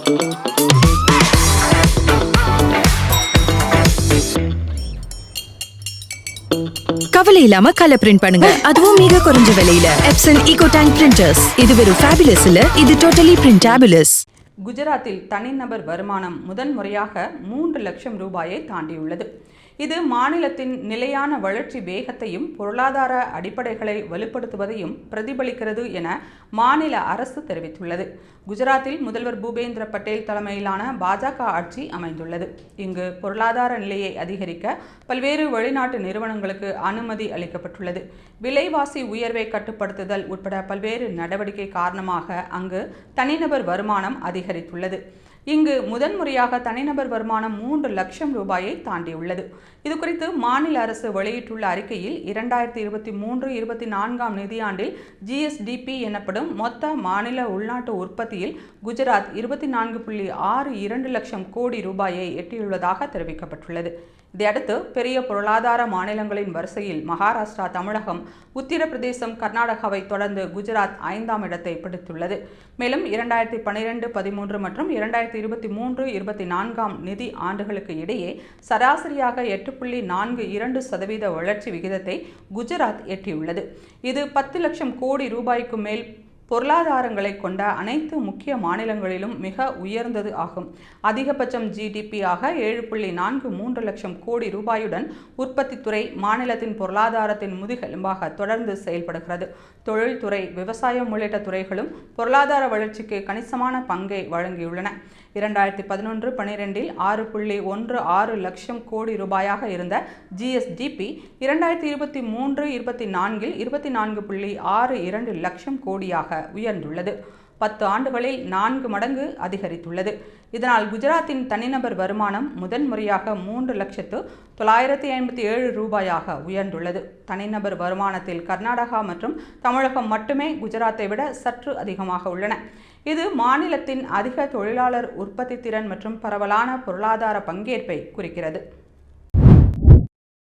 கவலை இல்லாம colour print பண்ணுங்க, அதுவும் மிக குறைஞ்ச விலையில. Epson EcoTank printers. இது வெறும் ஃபேபுலஸ் இல்ல, இது டோட்டலி பிரிண்டபிளஸ். குஜராத்தில் தனிநபர் வருமானம் முதன்முறையாக 3 லட்சம் ரூபாயை தாண்டியுள்ளது. இது மாநிலத்தின் நிலையான வளர்ச்சி வேகத்தையும் பொருளாதார அடிப்படைகளை வலுப்படுத்துவதையும் பிரதிபலிக்கிறது என மாநில அரசு தெரிவித்துள்ளது. குஜராத்தில் முதல்வர் பூபேந்திர பட்டேல் தலைமையிலான பாஜக ஆட்சி அமைந்துள்ளது. இங்கு பொருளாதார நிலையை அதிகரிக்க பல்வேறு வெளிநாட்டு நிறுவனங்களுக்கு அனுமதி அளிக்கப்பட்டுள்ளது. விலைவாசி உயர்வை கட்டுப்படுத்துதல் உட்பட பல்வேறு நடவடிக்கை காரணமாக அங்கு தனிநபர் வருமானம் அதிகரித்துள்ளது. இங்கு முதன்முறையாக தனிநபர் வருமானம் 3 லட்சம் ரூபாயை தாண்டியுள்ளது. இதுகுறித்து மாநில அரசு வெளியிட்டுள்ள அறிக்கையில் 2023-24 நிதியாண்டில் GSDP எனப்படும் மொத்த மாநில உள்நாட்டு உற்பத்தியில் குஜராத் 24.62 லட்சம் கோடி ரூபாயை எட்டியுள்ளதாக தெரிவிக்கப்பட்டுள்ளது. இதையடுத்து பெரிய பொருளாதார மாநிலங்களின் வரிசையில் மகாராஷ்டிரா, தமிழகம், உத்தரப்பிரதேசம், கர்நாடகாவை தொடர்ந்து குஜராத் 5ஆம் இடத்தை பிடித்துள்ளது. மேலும் 2012-13 மற்றும் 2023-24 நிதி ஆண்டுகளுக்கு இடையே சராசரியாக 8.42% வளர்ச்சி விகிதத்தை குஜராத் எட்டியுள்ளது. இது 10 லட்சம் கோடி ரூபாய்க்கு மேல் பொருளாதாரங்களை கொண்ட அனைத்து முக்கிய மாநிலங்களிலும் மிக உயர்ந்தது ஆகும். அதிகபட்சம் GDP ஆக 7.43 லட்சம் கோடி ரூபாயுடன் உற்பத்தித்துறை மாநிலத்தின் பொருளாதாரத்தின் முதுகெலும்பாக தொடர்ந்து செயல்படுகிறது. தொழில்துறை, விவசாயம் உள்ளிட்ட துறைகளும் பொருளாதார வளர்ச்சிக்கு கணிசமான பங்கை வழங்கியுள்ளன. 2011-12 6.16 லட்சம் கோடி ரூபாயாக இருந்த GSDP 2023-24 24.62 லட்சம் கோடியாக உயர்ந்துள்ளது. 10 ஆண்டுகளில் 4 மடங்கு அதிகரித்துள்ளது. இதனால் குஜராத்தின் தனிநபர் வருமானம் முதன்முறையாக 3,957,000 ரூபாயாக உயர்ந்துள்ளது. தனிநபர் வருமானத்தில் கர்நாடகா மற்றும் தமிழகம் மட்டுமே குஜராத்தை விட சற்று அதிகமாக உள்ளன. இது மாநிலத்தின் அதிக தொழிலாளர் உற்பத்தி திறன் மற்றும் பரவலான பொருளாதார பங்கேற்பை குறிக்கிறது.